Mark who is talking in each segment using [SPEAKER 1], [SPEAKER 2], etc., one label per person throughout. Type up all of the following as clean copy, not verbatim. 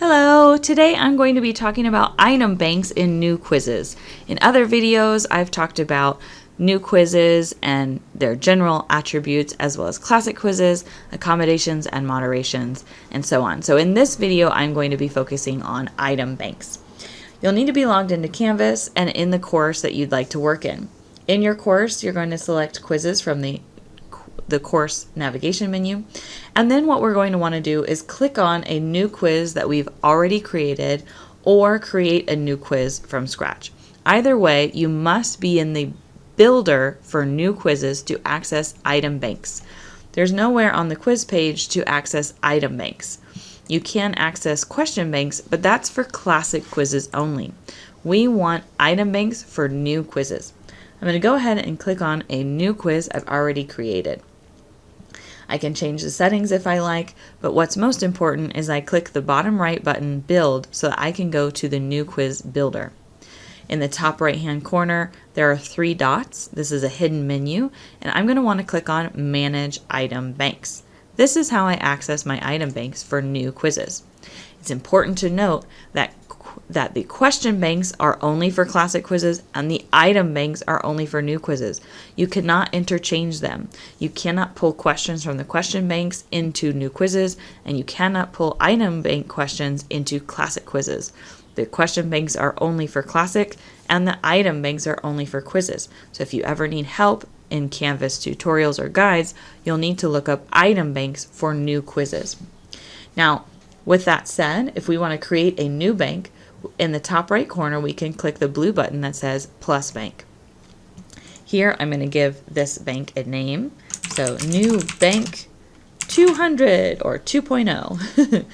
[SPEAKER 1] Hello, today I'm going to be talking about item banks in new quizzes. In other videos, I've talked about new quizzes and their general attributes, as well as classic quizzes, accommodations and moderations, and so on. So in this video, I'm going to be focusing on item banks. You'll need to be logged into Canvas and in the course that you'd like to work in. In your course, you're going to select quizzes from the course navigation menu. And then what we're going to want to do is click on a new quiz that we've already created or create a new quiz from scratch. Either way, you must be in the builder for new quizzes to access item banks. There's nowhere on the quiz page to access item banks. You can access question banks, but that's for classic quizzes only. We want item banks for new quizzes. I'm going to go ahead and click on a new quiz I've already created. I can change the settings if I like, but what's most important is I click the bottom right button, Build, so that I can go to the new quiz builder. In the top right hand corner, there are 3 dots. This is a hidden menu, and I'm going to want to click on Manage Item Banks. This is how I access my item banks for new quizzes. It's important to note that the question banks are only for classic quizzes and the item banks are only for new quizzes. You cannot interchange them. You cannot pull questions from the question banks into new quizzes, and you cannot pull item bank questions into classic quizzes. The question banks are only for classic and the item banks are only for quizzes. So if you ever need help in Canvas tutorials or guides, you'll need to look up item banks for new quizzes. Now, with that said, if we want to create a new bank, in the top right corner, we can click the blue button that says Plus Bank. Here, I'm going to give this bank a name. So, New Bank 200 or 2.0.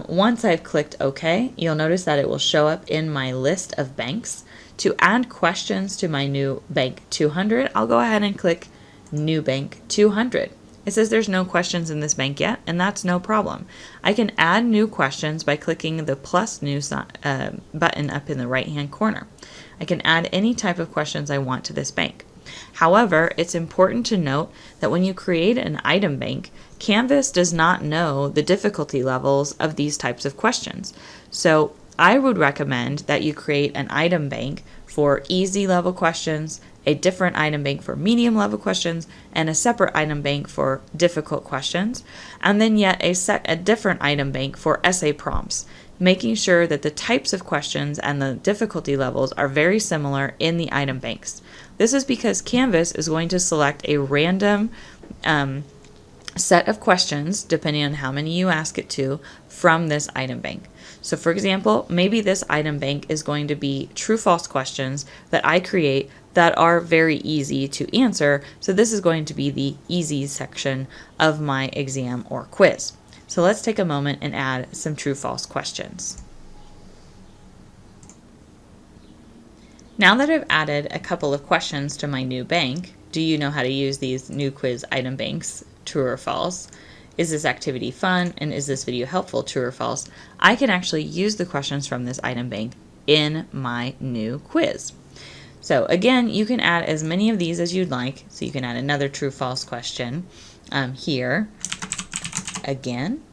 [SPEAKER 1] Once I've clicked OK, you'll notice that it will show up in my list of banks. To add questions to my new Bank 200, I'll go ahead and click New Bank 200. It says there's no questions in this bank yet, and that's no problem. I can add new questions by clicking the plus new button up in the right-hand corner. I can add any type of questions I want to this bank. However, it's important to note that when you create an item bank, Canvas does not know the difficulty levels of these types of questions. So I would recommend that you create an item bank for easy level questions, a different item bank for medium level questions, and a separate item bank for difficult questions, and then yet a different item bank for essay prompts, making sure that the types of questions and the difficulty levels are very similar in the item banks. This is because Canvas is going to select a random set of questions, depending on how many you ask it to, from this item bank. So for example, maybe this item bank is going to be true-false questions that I create that are very easy to answer. So this is going to be the easy section of my exam or quiz. So let's take a moment and add some true-false questions. Now that I've added a couple of questions to my new bank, do you know how to use these new quiz item banks? True or false? Is this activity fun? And is this video helpful? True or false? I can actually use the questions from this item bank in my new quiz. So again, you can add as many of these as you'd like. So you can add another true-false question here. Again,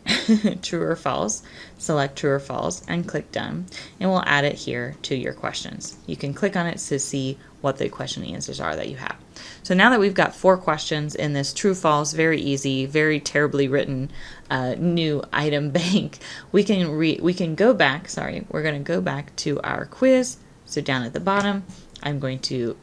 [SPEAKER 1] true or false. Select true or false and click done. And we'll add it here to your questions. You can click on it to see what the question answers are that you have. So now that we've got 4 questions in this true-false, very easy, very terribly written new item bank, we can go back. Sorry, we're going to go back to our quiz. So down at the bottom, I'm going to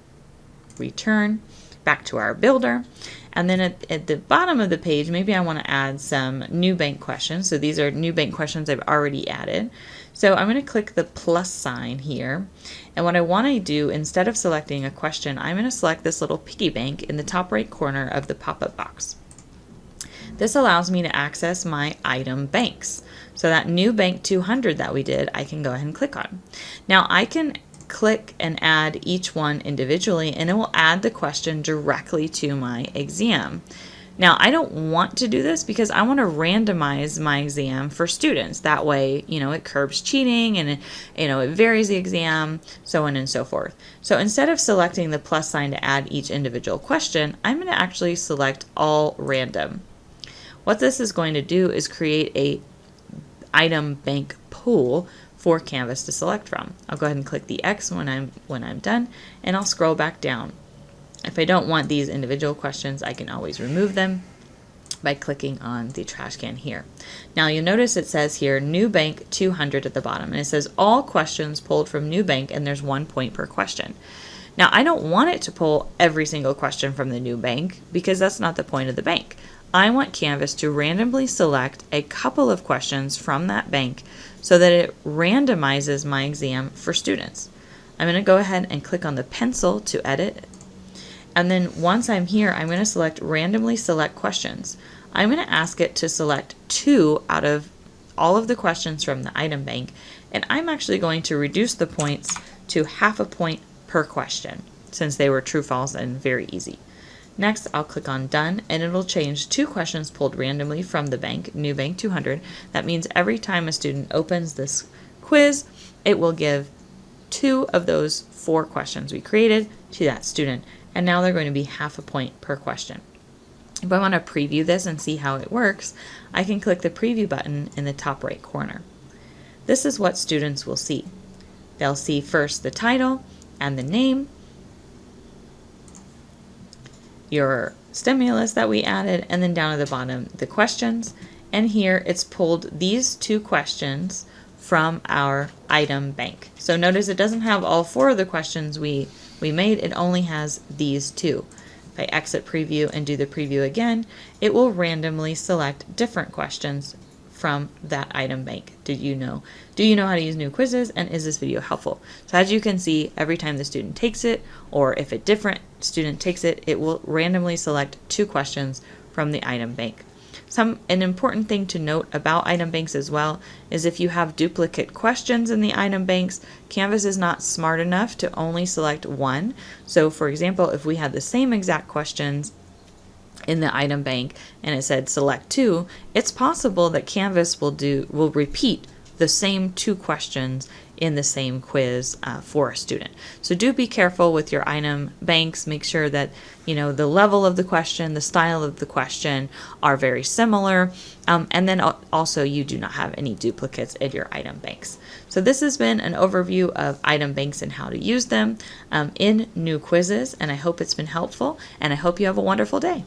[SPEAKER 1] return back to our builder. And then at the bottom of the page, maybe I want to add some new bank questions. So these are new bank questions I've already added. So I'm going to click the plus sign here. And what I want to do, instead of selecting a question, I'm going to select this little piggy bank in the top right corner of the pop-up box. This allows me to access my item banks. So that new bank 200 that we did, I can go ahead and click on. Now I can click and add each one individually, and it will add the question directly to my exam. Now, I don't want to do this because I want to randomize my exam for students. That way, it curbs cheating and, it varies the exam, so on and so forth. So instead of selecting the plus sign to add each individual question, I'm going to actually select all random. What this is going to do is create item bank pool for Canvas to select from. I'll go ahead and click the X when I'm done, and I'll scroll back down. If I don't want these individual questions, I can always remove them by clicking on the trash can here. Now you'll notice it says here new bank 200 at the bottom, and it says all questions pulled from new bank, and there's 1 point per question. Now I don't want it to pull every single question from the new bank because that's not the point of the bank. I want Canvas to randomly select a couple of questions from that bank so that it randomizes my exam for students. I'm going to go ahead and click on the pencil to edit. And then once I'm here, I'm going to select randomly select questions. I'm going to ask it to select 2 out of all of the questions from the item bank, and I'm actually going to reduce the points to half a point per question since they were true, false, and very easy. Next, I'll click on done, and it'll change 2 questions pulled randomly from the bank, new bank 200. That means every time a student opens this quiz, it will give 2 of those 4 questions we created to that student. And now they're going to be half a point per question. If I want to preview this and see how it works, I can click the preview button in the top right corner. This is what students will see. They'll see first the title and the name, your stimulus that we added, and then down at the bottom the questions. And here it's pulled these 2 questions from our item bank. So notice it doesn't have all 4 of the questions we made, it only has these 2. If I exit preview and do the preview again, it will randomly select different questions from that item bank. Do you know how to use new quizzes, and is this video helpful? So as you can see, every time the student takes it, or if a different student takes it, it will randomly select 2 questions from the item bank. An important thing to note about item banks as well is if you have duplicate questions in the item banks, Canvas is not smart enough to only select 1. So for example, if we had the same exact questions in the item bank and it said select 2, it's possible that Canvas will repeat the same 2 questions in the same quiz for a student. So do be careful with your item banks. Make sure that the level of the question, the style of the question are very similar, and then also you do not have any duplicates in your item banks. So this has been an overview of item banks and how to use them in new quizzes, and I hope it's been helpful, and I hope you have a wonderful day.